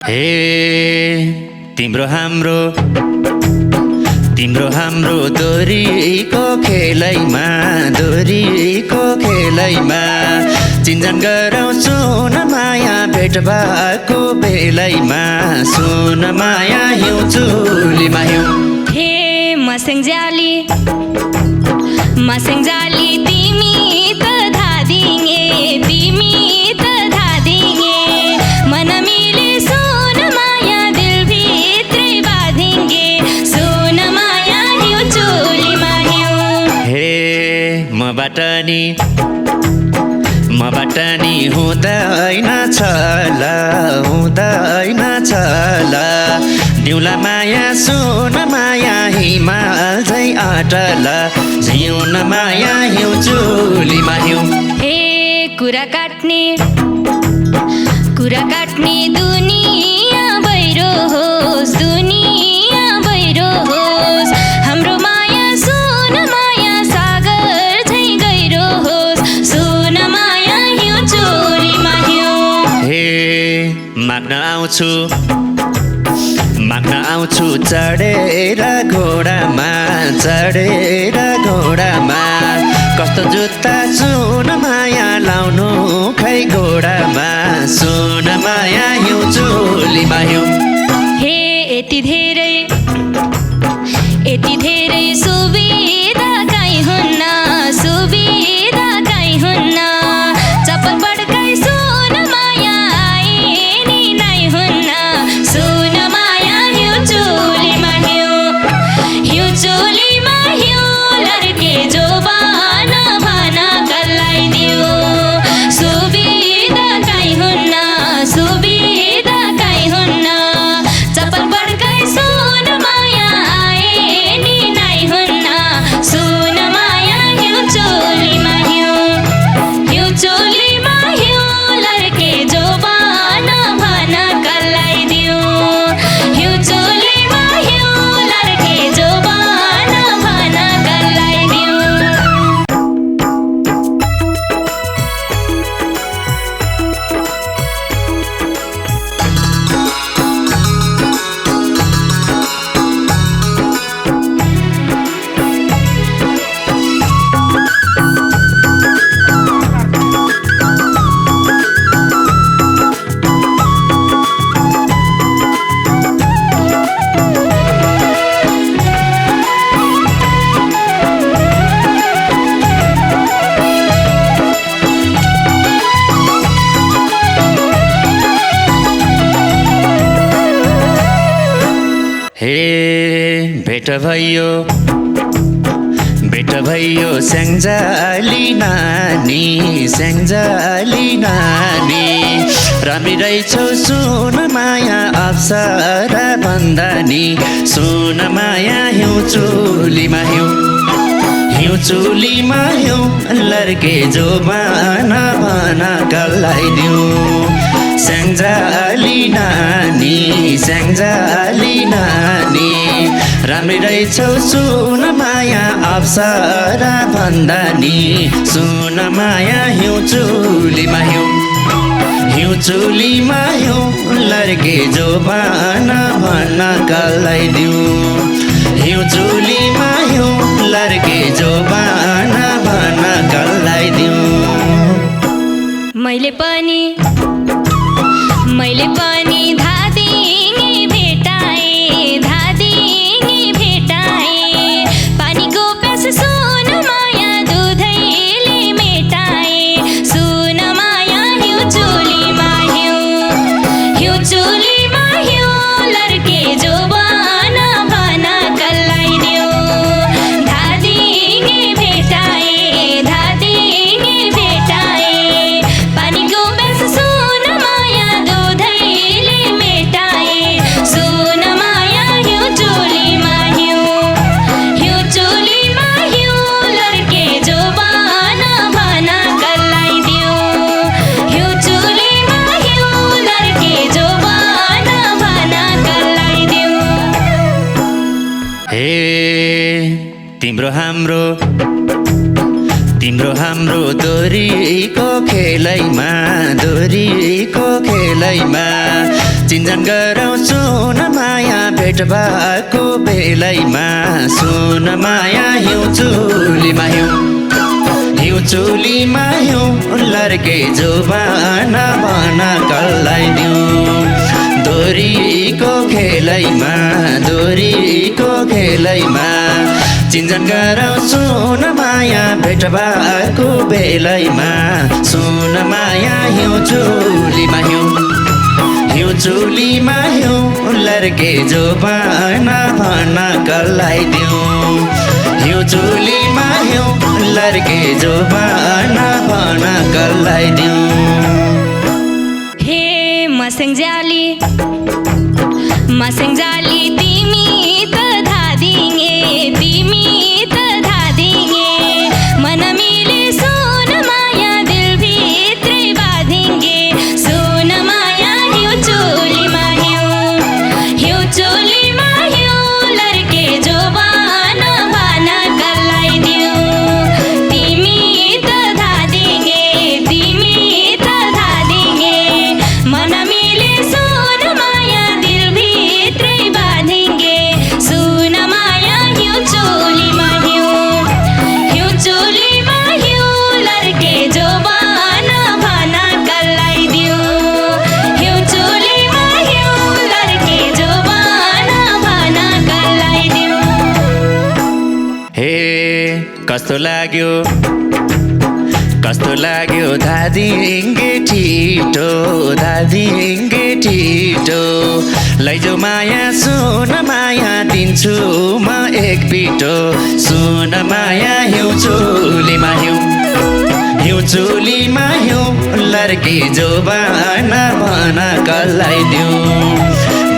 हे तिम्रो हाम्रो दोरीको खेलैमा चिन्जन गराउँछु न माया भेट भएको बेलैमा सुन माया हिउँ चुलीमा हिउँ। हे मस्याङजाली तिमी त धादिङे मन मिले सुन माया दिल भित्रै बाँधिङ्गे सुन माया हिउँ चुलीमा हिउँ। हे मबाट नि हुँदैन छल दिउला माया सुन माया हिमाल झै अटल जिउन माया हिउँ चुलीमा हिउँ। हे कुरा काट्ने दुनिया बहिरो होस् हाम्रो माया सुन माया सागर झै गहिरो होस् सुन माया हिउँ चुलीमा हिउँ। हे माग्न आउँछु चढेर घोडामा कस्तो जुत्ता सुन माया लाउनु खै घोडामा सुन माया हिउँ चुलीमा हिउँ। हे यति धेरै सुविधा काहीँ हुन्न चप्पल पड्काई सुन माया आए नि नै हुन्न सुन माया हिउँ चुलीमा हिउँ लड्के जोबान भन कल्लाइदियो सुविधा काहीँ हुन्न चप्पल पड्काई सुन माया आए नि नै हुन्न सुन माया हिउँ चुलीमा हिउँ लड्के जोबान भन कल्लाइदियो हिउँ चुलीमा हिउँ लड्के जोबान भन कल्लाइदियो। हे भेट भयो स्याङ्जाली नानी रामी रहेछौ सुन माया अप्सरा भन्दानी सुन माया हिउँ चुलीमा हिउँ लड्के जोबान भन कल्लाइदियो स्याङ्जाली नानी राम्रै रहेछौ सुन माया अप्सरा भन्दानी सुन माया हिउँ चुलीमा हिउँ लड्के जोबान भन कल्लाइदियो हिउँ चुलीमा हिउँ लड्के जोबान भन कल्लाइदियो। मैले पनि धादिङे भेटाए पानीको प्यास सुन माया दुधैले मेटाए सुन माया हिउँ चुलीमा हिउँ लड्के जोबान भन कल्लाइदियो धादिङे भेटाए पानीको प्यास सुन माया दुधैले मेटाए सुन माया हिउँ चुलीमा हिउँ लड्के जोबान भन कल्लाइदियो हिउँ चुलीमा हिउँ लड्के जोबान भन कल्लाइदियो। हे तिम्रो हाम्रो दोरीको खेलैमा चिन्जन गरौँ सुन माया भेट भएको बेलैमा सुन माया हिउँ चुलीमा हिउँ चुलीमा हिउँ लर्के जोबाना भन कल्लाइदिउँ दोरीको खेलैमा चिन्जन गरौँ सुन माया भेट भएको बेलैमा सुन माया हिउँ चुलीमा हिउँ लर्के जोबाना भन कल्लाइदिउँ हिउँ चुलीमा हिउँ लर्के जोबाना भन कल्लाइदिउँ। हे मस्याङजाली तिमी त धादिङे मन मिले सुन माया दिलभित्रै बाँधिङ्गे सुन माया हिउँ चुलीमा हिउँ लर्के जोबान भन कल्लाइदिउँ तिमी त धादिङे मन मिले सुन माया दिलभित्रै बाँधिङ्गे सुन माया हिउँ चुलीमा हिउँ लर्के जोबान भन कल्लाइदिउँ हिउँ चुलीमा हिउँ लर्के जोबान भन कल्लाइदिउँ। हे कस्तो लाग्यो धादिङे ठिटो लैजौ माया सुन माया दिन्छु म एक बिटो सुन माया हिउँ चुलीमा हिउँ लर्के जोबाना भन कल्लाइदिउँ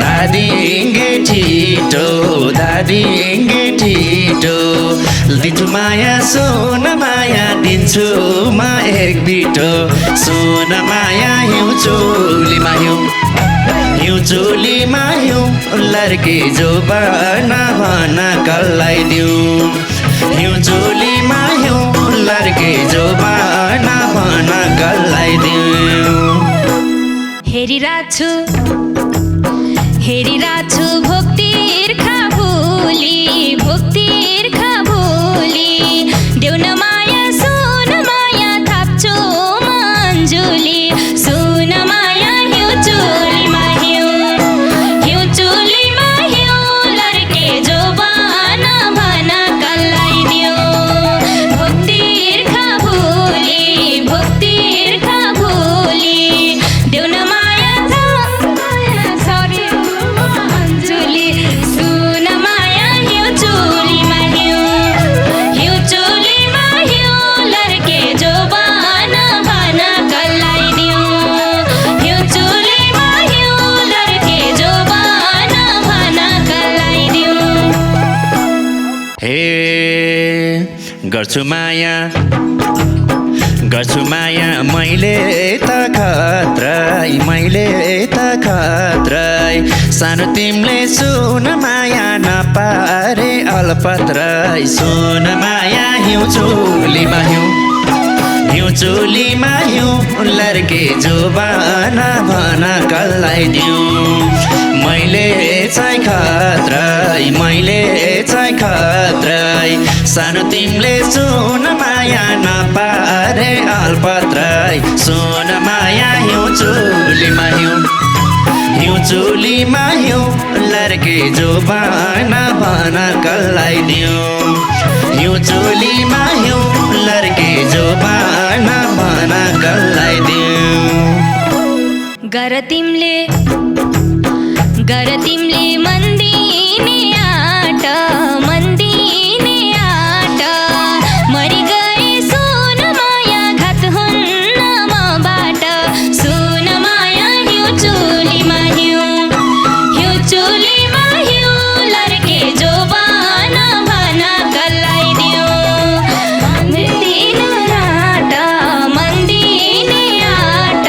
धादिङे ठिटो दिन्छु माया सुन माया दिन्छु म एक बिटो सुन माया हिउँ चुलीमा हिउँ लर्के जोबाना भन कल्लाइदिउँ हिउँ चुलीमा हिउँ लर्के जोबाना भन कल्लाइदिउँ। हेरिराछु भोक्तिर्खा भोली देउन माया सुन माया थाप्छु मन्जुली सुन माया हिउँ चुलीमा हिउँ लर्के जोबान भन कल्लाइदिउँ भोक्तिर्खा भोली देउन माया मन्जुली सुन माया हिउँ चुलीमा हिउँ लर्के जोबान भन कल्लाइदिउँ हिउँ चुलीमा हिउँ लर्के जोबान भन कल्लाइदिउँ। हे गर्छु माया मैले त खत्रै सानो तिमीले सुन माया नपारे अलपत्रै सुन माया हिउँ चुलीमा हिउँ लर्के जोबाना भन कल्लाइदिउँ मैले चाहिँ खत्रै सानो तिमीले सुन माया नपारे अलपत्रै सुन माया हिउँ चुलीमा हिउँ लर्के जोबाना भन कल्लाइदिउँ हिउँ चुलीमा हिउँ लर्के जोबाना भन कल्लाइदिउँ। गर तिमीले मन्दिने आट मरि गए सुन माया घात हुन्न मबाट सुन माया हिउँ चुलीमा हिउँ लर्के जोबान भन कल्लाइदिउँ मन्दिने आट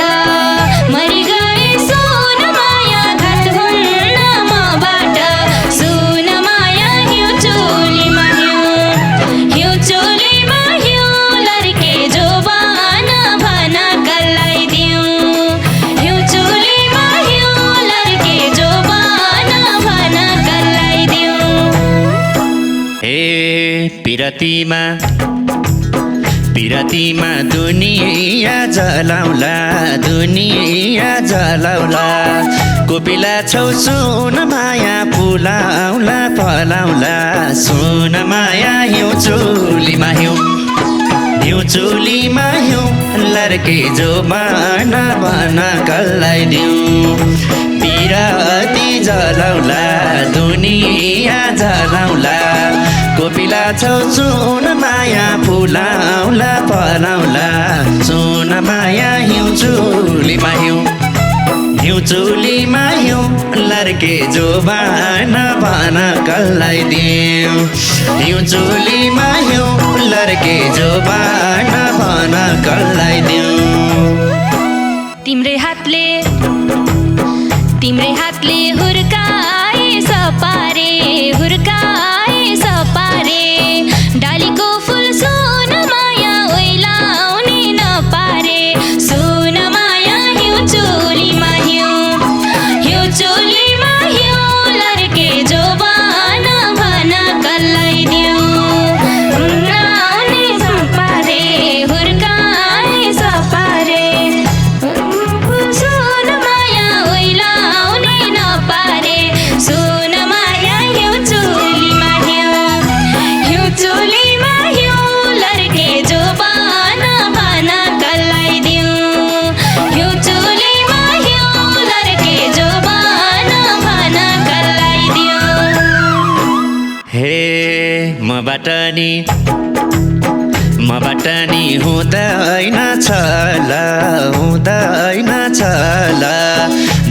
मरि गए सुन माया घात हुन्न पिरतीमा दुनिया जलाउला कोपिला छौ सुन माया फुलाउला फलाउला सुन माया हिउँ चोलीमा हिउँ लर्के जो बाना बना कल्लाई दिउँ पिरती जलाउला दुनिया जलाउला कोपिला छौ सुन माया फुलाउला फलाउला सुन माया हिउँ चोलीमा हिउँ लर्के जो बाना बना कल्लाई दिउँ हिउँ चोलीमा हिउँ लर्के जो बाना बना कल्लाई दिउँ तिम्रै हातले हुर्काए सपारे डालीको फुल सुन माया ओइलाउने नपारे सुन माया हिउँ चोलीमा हिउँ लर्के जो बाना भना कल्लाई दिउँ हुर्काए सपारे सुन माया ओइलाउने नपारे सुन माया हिउँ चोलीमा हिउँ लर्के जो बाना भना कल्लाई दिउँ हिउँ चोलीमा हिउँ लर्के जो बाना भना कल्लाई दिउँ हे मबाट नि हुँदैन छल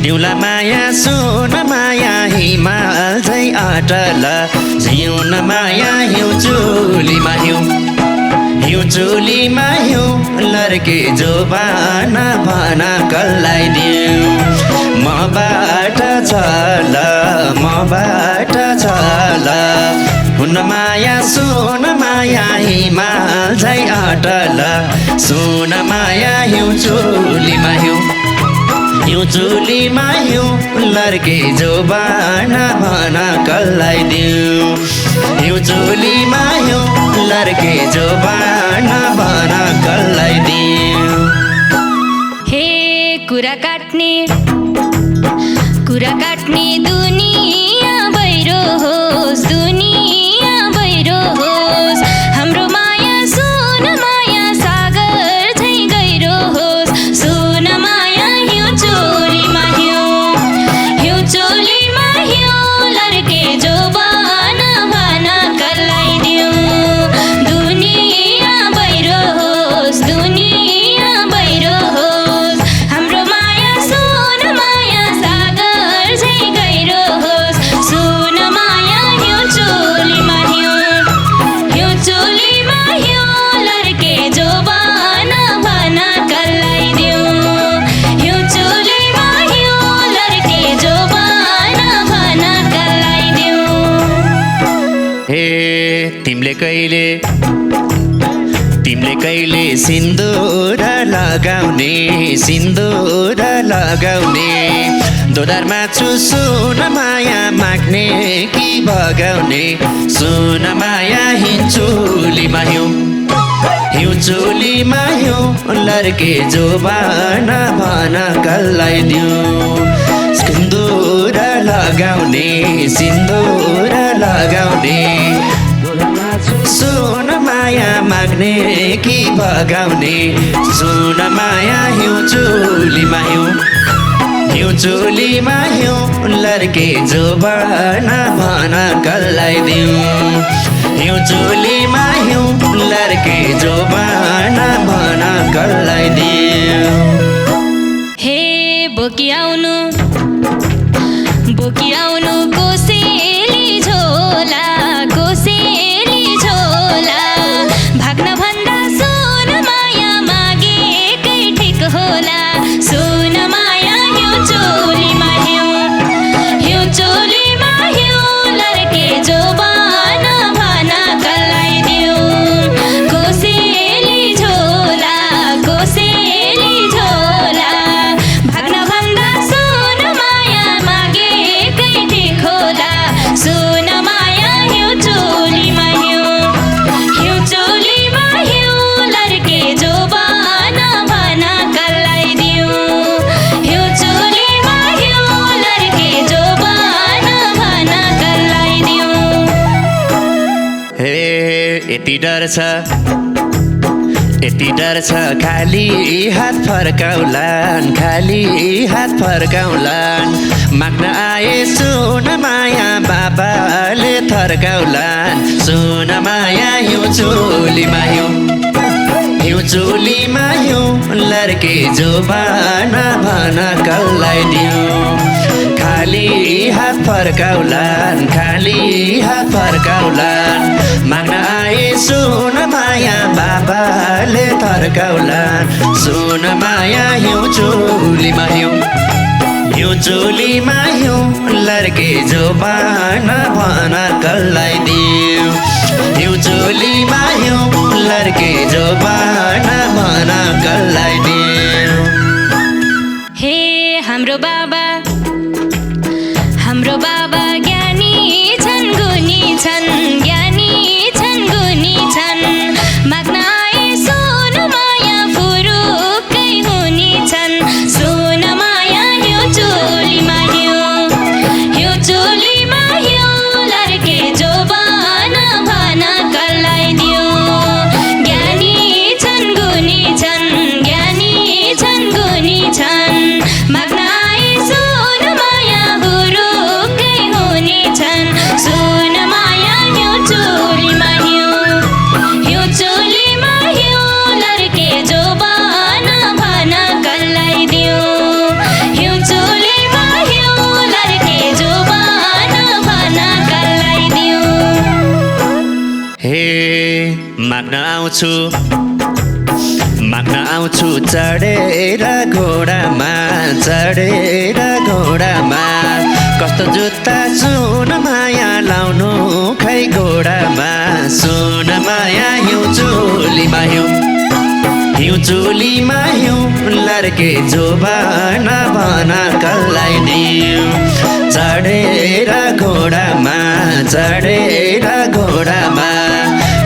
दिउला माया सुन माया हिमाल झै अटल जिउन माया हिउँ चोलीमा हिउँ लर्के जो बाना भना कल्लाई दिउँ मबाट छल हुन माया सुन माया हिमाल झै अटल सुन माया हिउँ चोलीमा हिउँ लर्के जो बाना भना कल्लाई दिउँ हिउँ चोलीमा हिउँ लर्के जो बाना भना कल्लाई दिउँ हे कुरा काट्ने दुनिया बहिरो होस् हाम्रो माया सुन माया सागर झै गहिरो होस् सुन माया हिउँ चोलीमा हिउँ लर्के जो बाना भना कल्लाई दिउँ दुनिया बहिरो होस् हाम्रो माया सुन माया सागर झै गहिरो होस् सुन माया हिउँ चोलीमा हिउँ लर्के जो बाना भना कल्लाई दिउँ हिउँ चोलीमा हिउँ लर्के जो बाना भना कल्लाई दिउँ हे तिमीले कहिले सिन्दुर लगाउने दोधारमा छु सुन माया माग्ने कि भगाउने सुन माया हिउँ चोलीमा हिउँ लर्के जो बाना भना कल्लाई दिउँ सिन्दुर लगाउने सुन माया माग्ने कि भगाउने सुन माया हिउँ चोलीमा हिउँ लर्के जो बाना भना कल्लाई दिउँ हिउँ चोलीमा हिउँ लर्के जो बाना भना कल्लाई दिउँ हे बोकी आउनु कोसेली झोला भाग्न भन्दा सुन माया मागेकै ठिक होला सुन माया हिउँ चोलीमा हिउँ लर्के जो बाना भना कल्लाई दिउँ कोसेली झोला भाग्न भन्दा सुन माया मागेकै ठिक होला सुन माया हिउँ यति डर छ खाली हात फर्काउलान् खाली हात फर्काउलान् माग्न आए सुन माया बाबाले थर्काउलान् सुन माया हिउँ चोलीमा हिउँ लर्के जोबाना भन कसलाई दिउँ खाली हात फर्काउलान् खाली हात फर्काउलान् माग्न आए सुन माया बाबाले थर्काउलान् सुन माया हिउँ चोलीमा हिउँ लर्के जोबाना भन कसलाई दिउँ हिउँ चोलीमा हिउँ लर्के जोबाना भन कसलाई दिउँ हे हाम्रो बाबा ज्ञानी छन् गुनी छन् ज्ञानी छन् गुनी छन् माग्न आए सुन माया फुरुक्कै हुने छन् सुन माया हिउँ चोलीमा हिउँ लर्के जोबाना भन कसलाई दिउँ ज्ञानी छन् गुनी छन् ज्ञानी छन् गुनी छन् माग्न आए सुन माया फुरुक्कै हुने छन् सुन माया हिउँ चोलीमा हिउँ लर्के जोबाना भन कसलाई दिउँ हिउँ चोलीमा हिउँ लर्के जोबाना भन कसलाई दिउँ हे माग्न आउँछु चढेर घोडामा कस्तो जुत्ता सुन माया लाउनु खै घोडामा सुन माया हिउँ चोलीमा हिउँ लर्के जोबाना भन कसलाई दिउँ चढेर घोडामा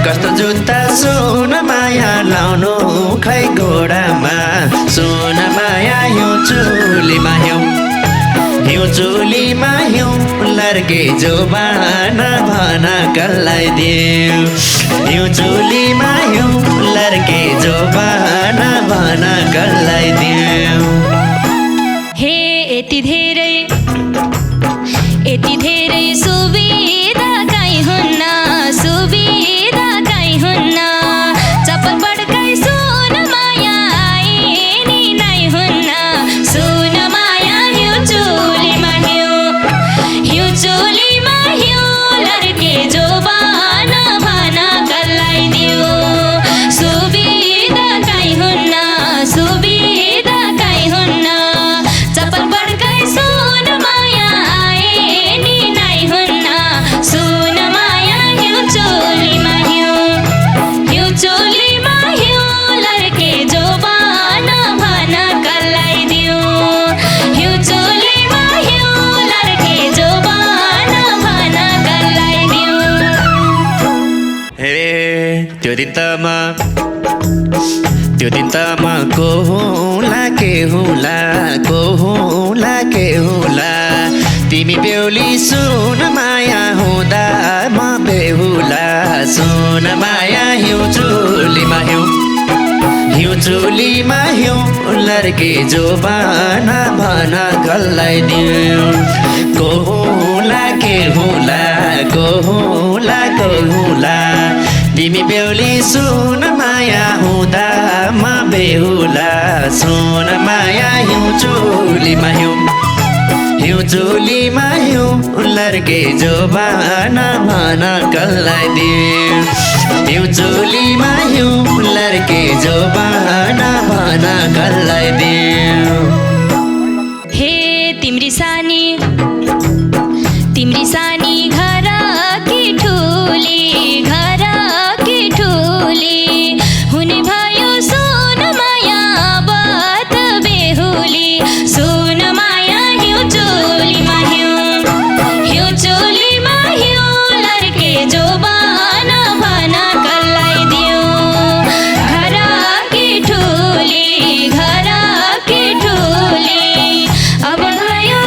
कस्तो जुत्ता सुन माया लाउनु खै घोडामा सुन माया हिउँ चोलीमा हिउँ लर्के जोबाना भन कसलाई दिउँ हिउँ चोलीमा हिउँ लर्के जोबाना भन कसलाई दिउँ हे यति धेरै सुविधा काहीँ हुन्न चप्पल पड्काई सुन माया आए नि नै हुन्न सुन माया हिउँ चोलीमा हिउँ लर्के जोबाना भन कसलाई दिउँ सुविधा काहीँ हुन्न चप्पल पड्काई सुन माया आए नि नै हुन्न सुन माया हिउँ चोलीमा हिउँ लर्के जोबाना भन कसलाई दिउँ हिउँ चोलीमा हिउँ लर्के जोबाना भन कसलाई दिउँ हे त्यो दिन त म को हुँला के हुँला तिमी बेहुली सुन माया हुँदा म बेहुला सुन माया हिउँ चोलीमा हिउँ लर्के जोबाना भन कसलाई दिउँ को हुँला तिमी बेहुली सुन माया हुँदा म बेहुला सुन माया हिउँ चोलीमा हिउँ लर्के जोबाना भन कसलाई दिउँ हिउँ चोलीमा हिउँ लर्के जोबाना भन कसलाई दिउँ हे तिम्री सानी घर कि ठुली हुने भयो सुन माया बात बेहुली सुन माया हिउँ चोलीमा हिउँ लर्के जोबाना भन कसलाई दिउँ घर कि ठुली अब भयो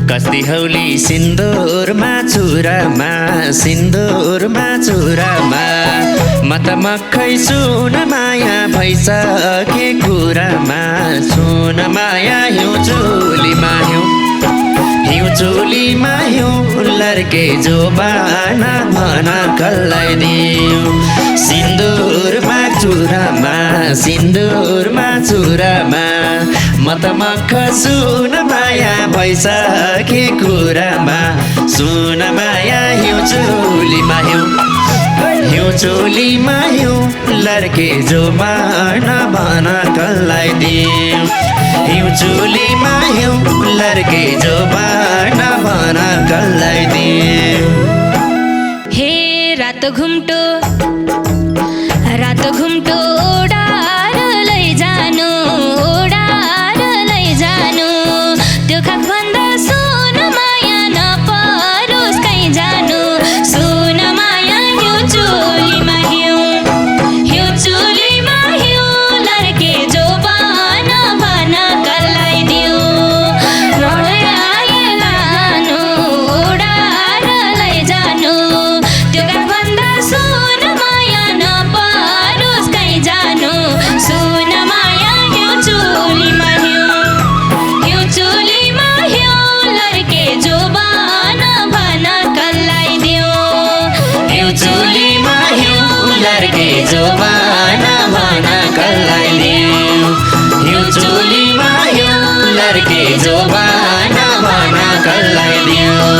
कस्ती हौली सिन्दुरमा चुरामा म त मक्खै सुन माया भइसके कुरामा सुन माया हिउँ चोलीमा हिउँ लर्के जोबाना भन कसलाई दिउँ सिन्दुरमा चुरामा म त मक्ख सुन माया भइसके कुरामा सुन माया हिउँ चोलीमा हिउँ लर्के जोबाना भन कसलाई दिउँ हिउँ चोलीमा हिउँ लर्के जोबाना भन कसलाई दिउँ हे रातो घुम्टो ओडार लैजानु त्यो खाकभन्दा सुन माया नपरोस् कहीँ जानु सुन माया हिउँ चोलीमा हिउँ लर्के जोबान भन कसलाई दिउँ लानु ओडार लैजानु त्यो खाकभन्दा सुन माया नपरोस् कहीँ जानु सुन माया हिउँ चोलीमा लर्के जोबान भन कसलाई दिउँ हिउँ चोलीमा हिउँ लर्के जोबान भन कसलाई दिउँ हिउँ चोलीमा हिउँ लर्के जोबान भन कसलाई दिउँ